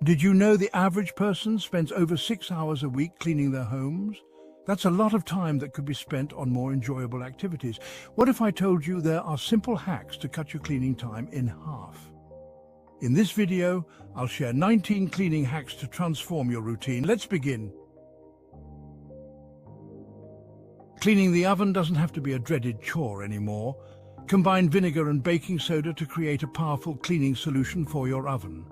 Did you know the average person spends over 6 hours a week cleaning their homes? That's a lot of time that could be spent on more enjoyable activities. What if I told you there are simple hacks to cut your cleaning time in half? In this video, I'll share 19 cleaning hacks to transform your routine. Let's begin. Cleaning the oven doesn't have to be a dreaded chore anymore. Combine vinegar and baking soda to create a powerful cleaning solution for your oven.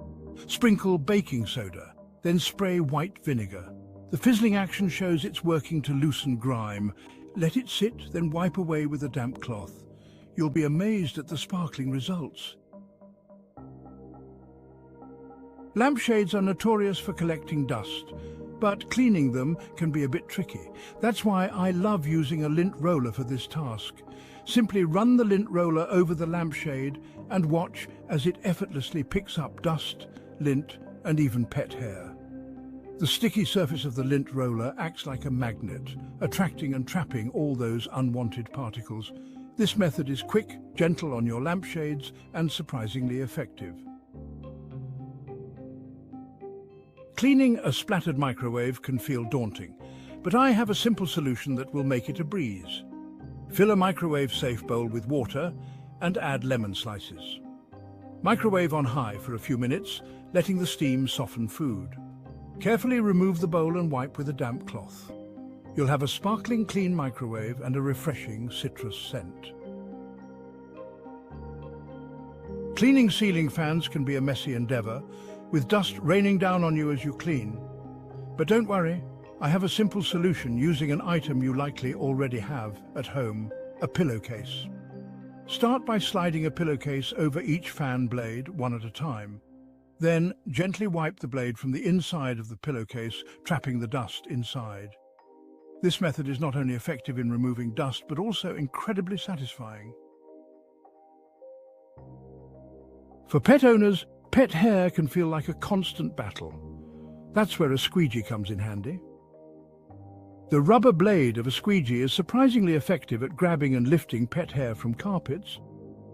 Sprinkle baking soda, then spray white vinegar. The fizzling action shows it's working to loosen grime. Let it sit, then wipe away with a damp cloth. You'll be amazed at the sparkling results. Lampshades are notorious for collecting dust, but cleaning them can be a bit tricky. That's why I love using a lint roller for this task. Simply run the lint roller over the lampshade and watch as it effortlessly picks up dust, lint, and even pet hair. The sticky surface of the lint roller acts like a magnet, attracting and trapping all those unwanted particles. This method is quick, gentle on your lampshades, and surprisingly effective. Cleaning a splattered microwave can feel daunting, but I have a simple solution that will make it a breeze. Fill a microwave-safe bowl with water and add lemon slices. Microwave on high for a few minutes, letting the steam soften food. Carefully remove the bowl and wipe with a damp cloth. You'll have a sparkling clean microwave and a refreshing citrus scent. Cleaning ceiling fans can be a messy endeavor, with dust raining down on you as you clean. But don't worry, I have a simple solution using an item you likely already have at home, a pillowcase. Start by sliding a pillowcase over each fan blade one at a time. Then gently wipe the blade from the inside of the pillowcase, trapping the dust inside. This method is not only effective in removing dust, but also incredibly satisfying. For pet owners, pet hair can feel like a constant battle. That's where a squeegee comes in handy. The rubber blade of a squeegee is surprisingly effective at grabbing and lifting pet hair from carpets.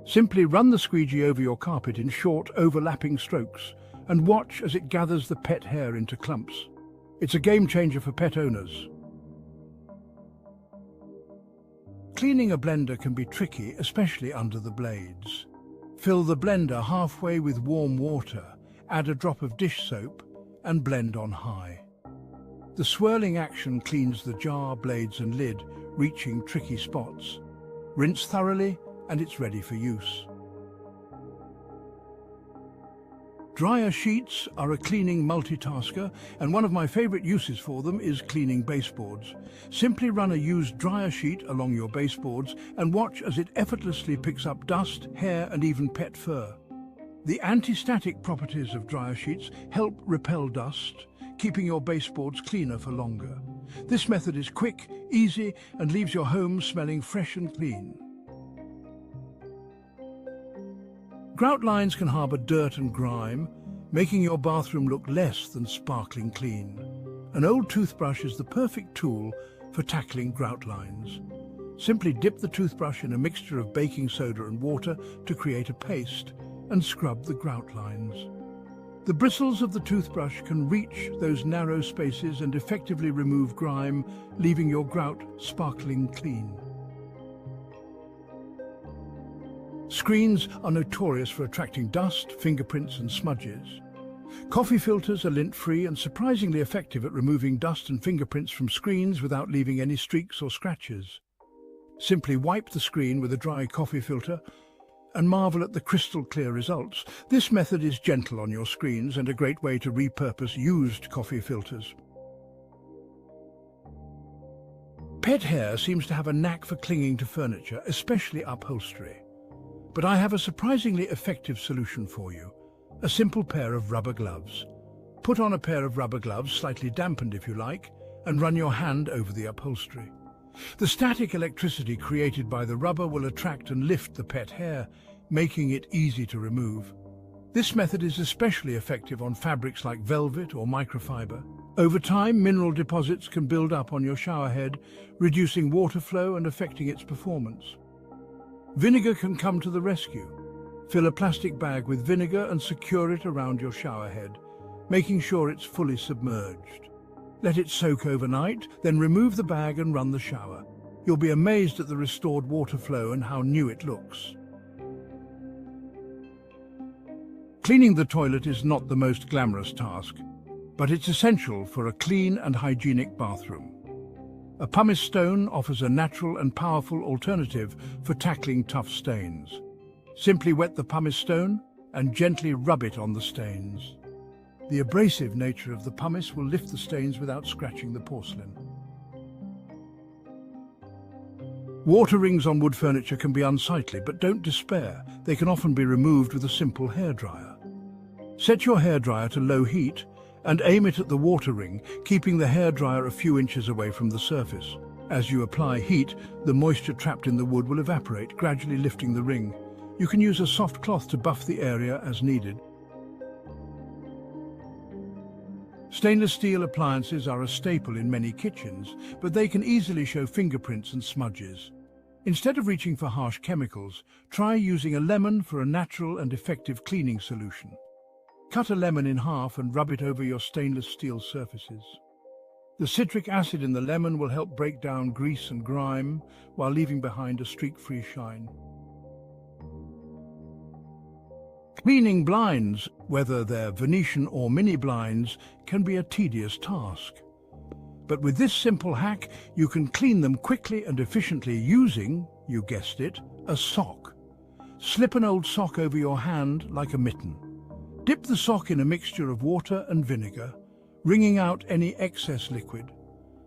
Simply run the squeegee over your carpet in short, overlapping strokes and watch as it gathers the pet hair into clumps. It's a game changer for pet owners. Cleaning a blender can be tricky, especially under the blades. Fill the blender halfway with warm water, add a drop of dish soap, and blend on high. The swirling action cleans the jar, blades, and lid, reaching tricky spots. Rinse thoroughly, and it's ready for use. Dryer sheets are a cleaning multitasker, and one of my favorite uses for them is cleaning baseboards. Simply run a used dryer sheet along your baseboards and watch as it effortlessly picks up dust, hair, and even pet fur. The anti-static properties of dryer sheets help repel dust, keeping your baseboards cleaner for longer. This method is quick, easy, and leaves your home smelling fresh and clean. Grout lines can harbor dirt and grime, making your bathroom look less than sparkling clean. An old toothbrush is the perfect tool for tackling grout lines. Simply dip the toothbrush in a mixture of baking soda and water to create a paste and scrub the grout lines. The bristles of the toothbrush can reach those narrow spaces and effectively remove grime, leaving your grout sparkling clean. Screens are notorious for attracting dust, fingerprints, and smudges. Coffee filters are lint-free and surprisingly effective at removing dust and fingerprints from screens without leaving any streaks or scratches. Simply wipe the screen with a dry coffee filter and marvel at the crystal-clear results. This method is gentle on your screens and a great way to repurpose used coffee filters. Pet hair seems to have a knack for clinging to furniture, especially upholstery. But I have a surprisingly effective solution for you. A simple pair of rubber gloves. Put on a pair of rubber gloves, slightly dampened if you like, and run your hand over the upholstery. The static electricity created by the rubber will attract and lift the pet hair, making it easy to remove. This method is especially effective on fabrics like velvet or microfiber. Over time, mineral deposits can build up on your shower head, reducing water flow and affecting its performance. Vinegar can come to the rescue. Fill a plastic bag with vinegar and secure it around your shower head. making sure it's fully submerged. Let it soak overnight, then remove the bag and run the shower. You'll be amazed at the restored water flow and how new it looks. Cleaning the toilet is not the most glamorous task, but it's essential for a clean and hygienic bathroom. A pumice stone offers a natural and powerful alternative for tackling tough stains. Simply wet the pumice stone and gently rub it on the stains. The abrasive nature of the pumice will lift the stains without scratching the porcelain. Water rings on wood furniture can be unsightly, but don't despair. They can often be removed with a simple hairdryer. Set your hairdryer to low heat and aim it at the water ring, keeping the hairdryer a few inches away from the surface. As you apply heat, the moisture trapped in the wood will evaporate, gradually lifting the ring. You can use a soft cloth to buff the area as needed. Stainless steel appliances are a staple in many kitchens, but they can easily show fingerprints and smudges. Instead of reaching for harsh chemicals, try using a lemon for a natural and effective cleaning solution. Cut a lemon in half and rub it over your stainless steel surfaces. The citric acid in the lemon will help break down grease and grime while leaving behind a streak-free shine. Cleaning blinds, whether they're Venetian or mini blinds, can be a tedious task. But with this simple hack, you can clean them quickly and efficiently using, you guessed it, a sock. Slip an old sock over your hand like a mitten. Dip the sock in a mixture of water and vinegar, wringing out any excess liquid.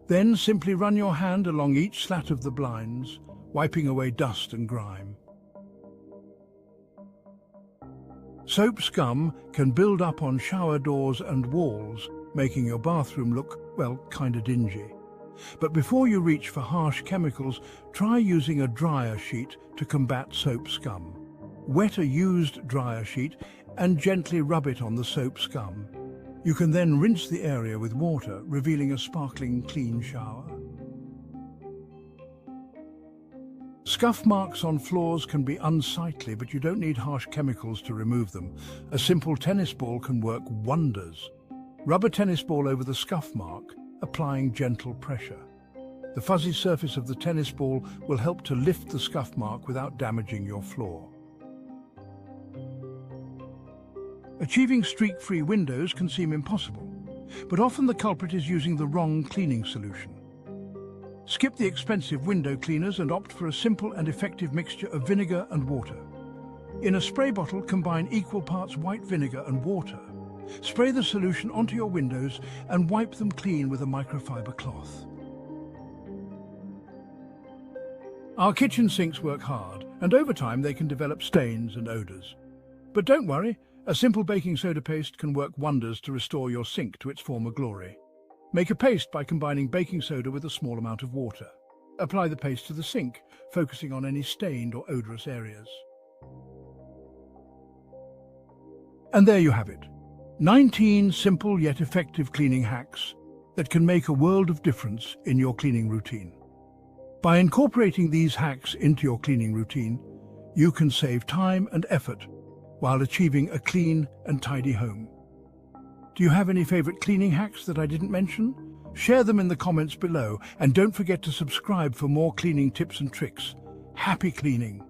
Then simply run your hand along each slat of the blinds, wiping away dust and grime. Soap scum can build up on shower doors and walls, making your bathroom look, well, kinda dingy. But before you reach for harsh chemicals, try using a dryer sheet to combat soap scum. Wet a used dryer sheet and gently rub it on the soap scum. You can then rinse the area with water, revealing a sparkling, clean shower. Scuff marks on floors can be unsightly, but you don't need harsh chemicals to remove them. A simple tennis ball can work wonders. Rub a tennis ball over the scuff mark, applying gentle pressure. The fuzzy surface of the tennis ball will help to lift the scuff mark without damaging your floor. Achieving streak-free windows can seem impossible, but often the culprit is using the wrong cleaning solution. Skip the expensive window cleaners and opt for a simple and effective mixture of vinegar and water. In a spray bottle, combine equal parts white vinegar and water. Spray the solution onto your windows and wipe them clean with a microfiber cloth. Our kitchen sinks work hard, and over time they can develop stains and odors. But don't worry, a simple baking soda paste can work wonders to restore your sink to its former glory. Make a paste by combining baking soda with a small amount of water. Apply the paste to the sink, focusing on any stained or odorous areas. And there you have it. 19 simple yet effective cleaning hacks that can make a world of difference in your cleaning routine. By incorporating these hacks into your cleaning routine, you can save time and effort while achieving a clean and tidy home. Do you have any favorite cleaning hacks that I didn't mention? Share them in the comments below, and don't forget to subscribe for more cleaning tips and tricks. Happy cleaning!